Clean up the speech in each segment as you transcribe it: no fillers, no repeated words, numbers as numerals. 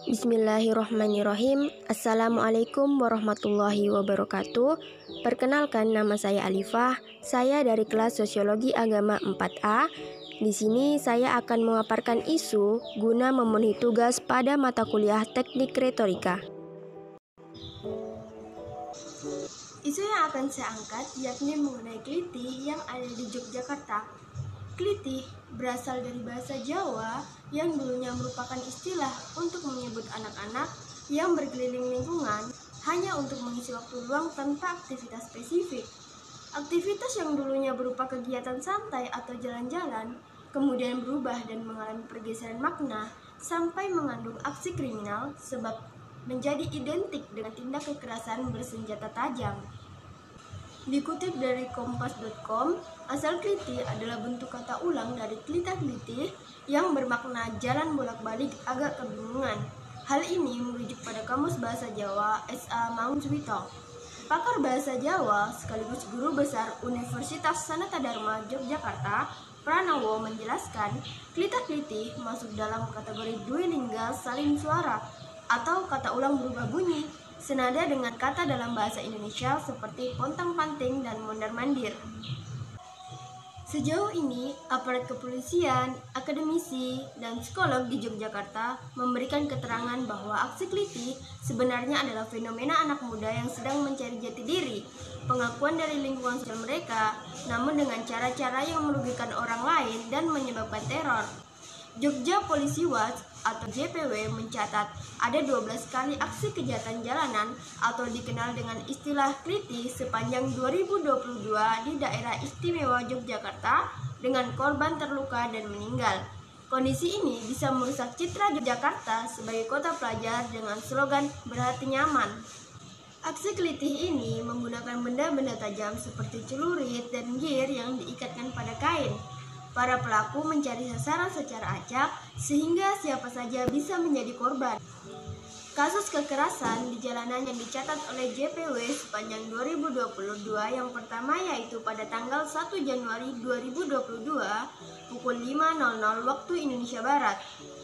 Bismillahirrohmanirrohim. Assalamualaikum warahmatullahi wabarakatuh. Perkenalkan, nama saya Alifah. Saya dari kelas Sosiologi Agama 4A. Di sini saya akan memaparkan isu guna memenuhi tugas pada mata kuliah Teknik Retorika. Isu yang akan saya angkat yakni mengenai kelitih yang ada di Yogyakarta. Kelitih berasal dari bahasa Jawa yang dulunya merupakan istilah untuk menyebut anak-anak yang berkeliling lingkungan hanya untuk mengisi waktu luang tanpa aktivitas spesifik. Aktivitas yang dulunya berupa kegiatan santai atau jalan-jalan, kemudian berubah dan mengalami pergeseran makna sampai mengandung aksi kriminal sebab menjadi identik dengan tindak kekerasan bersenjata tajam. Dikutip dari kompas.com, asal kelitih adalah bentuk kata ulang dari klitah-klitih yang bermakna jalan bolak-balik agak kebingungan. Hal ini merujuk pada Kamus Bahasa Jawa S.A. Mangunsuwito. Pakar Bahasa Jawa sekaligus Guru Besar Universitas Sanata Dharma Yogyakarta, Pranowo menjelaskan, klitah-klitih masuk dalam kategori dwilingga salin suara atau kata ulang berubah bunyi, senada dengan kata dalam bahasa Indonesia seperti pontang-panting dan mondar-mandir. Sejauh ini, aparat kepolisian, akademisi, dan psikolog di Yogyakarta memberikan keterangan bahwa aksi kelitih sebenarnya adalah fenomena anak muda yang sedang mencari jati diri, pengakuan dari lingkungan sosial mereka, namun dengan cara-cara yang merugikan orang lain dan menyebabkan teror. Jogja Policy Watch atau JPW mencatat ada 12 kali aksi kejahatan jalanan atau dikenal dengan istilah kelitih sepanjang 2022 di daerah istimewa Yogyakarta dengan korban terluka dan meninggal. Kondisi ini bisa merusak citra Yogyakarta sebagai kota pelajar dengan slogan berhati nyaman. Aksi kelitih ini menggunakan benda-benda tajam seperti celurit dan gir yang diikatkan pada kain. Para pelaku mencari sasaran secara acak sehingga siapa saja bisa menjadi korban. Kasus kekerasan di jalanan yang dicatat oleh JPW sepanjang 2022 yang pertama yaitu pada tanggal 1 Januari 2022 pukul 5.00 waktu Indonesia Barat.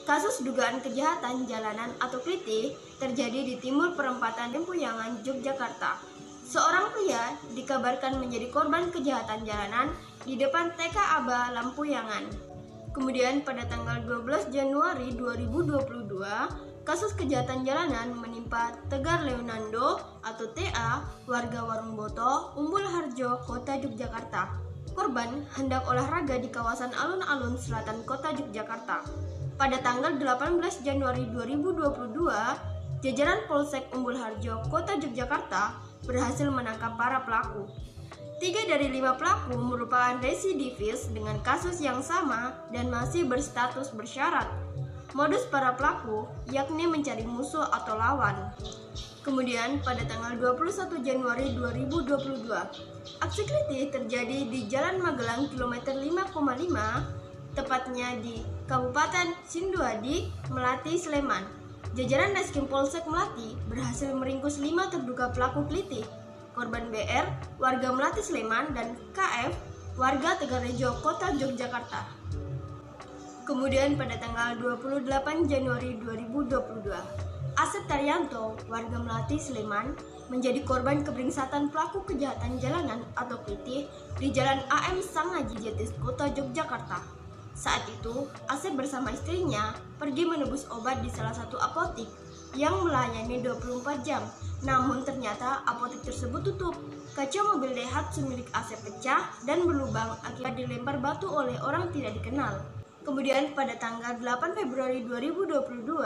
Kasus dugaan kejahatan jalanan atau kelitih terjadi di timur perempatan Lempuyangan, Yogyakarta. Seorang pria dikabarkan menjadi korban kejahatan jalanan di depan TK Aba Lampuyangan. Kemudian pada tanggal 12 Januari 2022, kasus kejahatan jalanan menimpa Tegar Leonando atau TA, warga Warung Boto, Umbul Harjo, Kota Yogyakarta. Korban hendak olahraga di kawasan alun-alun selatan Kota Yogyakarta. Pada tanggal 18 Januari 2022, jajaran Polsek Umbul Harjo, Kota Yogyakarta berhasil menangkap para pelaku. 3 dari 5 pelaku merupakan residivis dengan kasus yang sama dan masih berstatus bersyarat. Modus para pelaku yakni mencari musuh atau lawan. Kemudian pada tanggal 21 Januari 2022, aksi kelitih terjadi di Jalan Magelang kilometer 5,5, tepatnya di Kabupaten Sinduadi, Melati, Sleman. Jajaran Reskrim Polsek Melati berhasil meringkus 5 terduga pelaku kelitih. Korban BR, warga Melati Sleman, dan KF, warga Tegarejo, Kota Yogyakarta. Kemudian pada tanggal 28 Januari 2022, Asep Taryanto, warga Melati Sleman, menjadi korban keberingsatan pelaku kejahatan jalanan atau kelitih di Jalan AM Sangaji Jetis, Kota Yogyakarta. Saat itu, Asep bersama istrinya pergi menebus obat di salah satu apotik yang melayani 24 jam. Namun ternyata apotek tersebut tutup. Kaca mobil Daihatsu milik Asep pecah dan berlubang akibat dilempar batu oleh orang tidak dikenal. Kemudian pada tanggal 8 Februari 2022,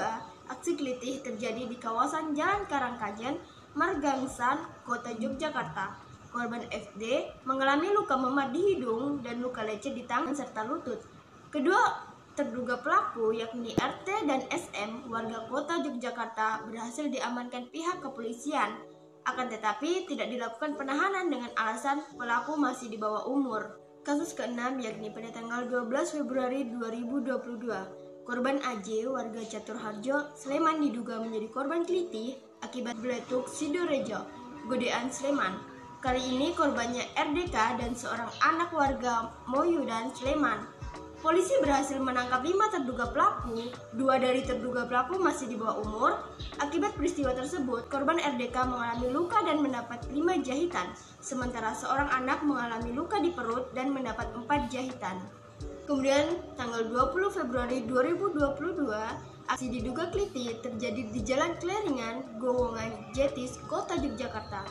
aksi kelitih terjadi di kawasan Jalan Karangkajen, Margangsan, Kota Yogyakarta. Korban FD mengalami luka memar di hidung dan luka lecet di tangan serta lutut. Kedua terduga pelaku yakni RT dan SM warga Kota Yogyakarta berhasil diamankan pihak kepolisian. Akan tetapi tidak dilakukan penahanan dengan alasan pelaku masih di bawah umur. Kasus ke-6 yakni pada tanggal 12 Februari 2022. Korban AJ warga Caturharjo, Sleman diduga menjadi korban kelitih akibat beletuk Sidorejo, Godean, Sleman. Kali ini korbannya RDK dan seorang anak warga Moyudan, Sleman. Polisi berhasil menangkap 5 terduga pelaku. 2 dari terduga pelaku masih di bawah umur. Akibat peristiwa tersebut, korban RDK mengalami luka dan mendapat 5 jahitan, sementara seorang anak mengalami luka di perut dan mendapat 4 jahitan. Kemudian, tanggal 20 Februari 2022, aksi diduga keliti terjadi di Jalan Kleringan, Gowongan, Jetis, Kota Yogyakarta.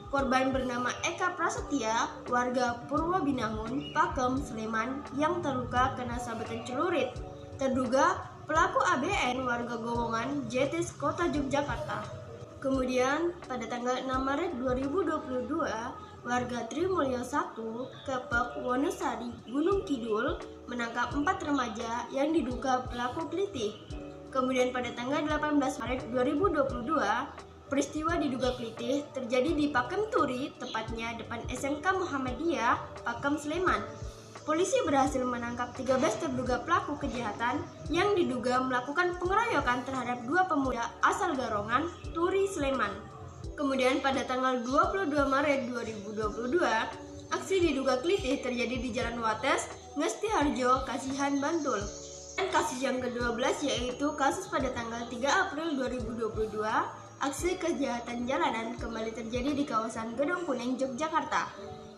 Korban bernama Eka Prasetya, warga Purwobinangun, Pakem, Sleman, yang terluka kena sabetan celurit. Terduga pelaku ABN, warga Gowongan, Jetis, Kota Yogyakarta. Kemudian, pada tanggal 6 Maret 2022, warga Trimulyo 1, Kepek, Wonosari, Gunung Kidul, menangkap 4 remaja yang diduga pelaku kelitih. Kemudian pada tanggal 18 Maret 2022, peristiwa diduga kelitih terjadi di Pakem Turi, tepatnya depan SMK Muhammadiyah, Pakem, Sleman. Polisi berhasil menangkap 13 terduga pelaku kejahatan yang diduga melakukan pengeroyokan terhadap 2 pemuda asal Garongan, Turi, Sleman. Kemudian pada tanggal 22 Maret 2022, aksi diduga kelitih terjadi di Jalan Wates, Ngesti Harjo, Kasihan, Bantul. Dan kasus yang ke-12 yaitu kasus pada tanggal 3 April 2022, aksi kejahatan jalanan kembali terjadi di kawasan Gedong Kuning, Yogyakarta.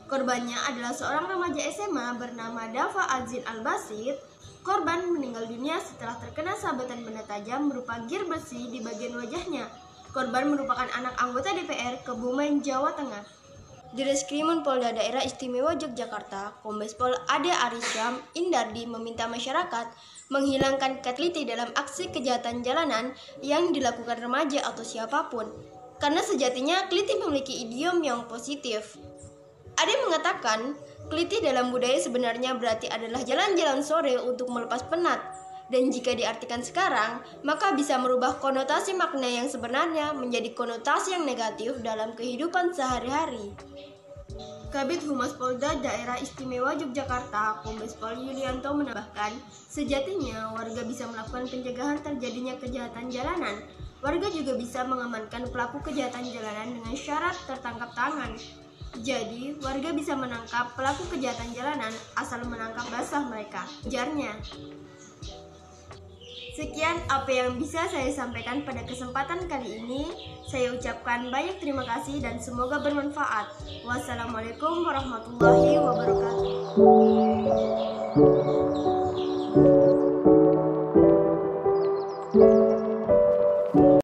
Korbannya adalah seorang remaja SMA bernama Dava Azin Al-Basit. Korban meninggal dunia setelah terkena sabetan benda tajam berupa gir besi di bagian wajahnya. Korban merupakan anak anggota DPR Kebumen, Jawa Tengah. Direskrimum Polda Daerah Istimewa Yogyakarta, Kombes Pol Ade Arisyam Indardi meminta masyarakat menghilangkan keliti dalam aksi kejahatan jalanan yang dilakukan remaja atau siapapun, karena sejatinya keliti memiliki idiom yang positif. Ade mengatakan, keliti dalam budaya sebenarnya berarti adalah jalan-jalan sore untuk melepas penat, dan jika diartikan sekarang, maka bisa merubah konotasi makna yang sebenarnya menjadi konotasi yang negatif dalam kehidupan sehari-hari. Kabid Humas Polda Daerah Istimewa Yogyakarta, Kombes Pol Yulianto menambahkan, sejatinya warga bisa melakukan pencegahan terjadinya kejahatan jalanan. Warga juga bisa mengamankan pelaku kejahatan jalanan dengan syarat tertangkap tangan. Jadi, warga bisa menangkap pelaku kejahatan jalanan asal menangkap basah mereka, ujarnya. Sekian apa yang bisa saya sampaikan pada kesempatan kali ini. Saya ucapkan banyak terima kasih dan semoga bermanfaat. Wassalamualaikum warahmatullahi wabarakatuh.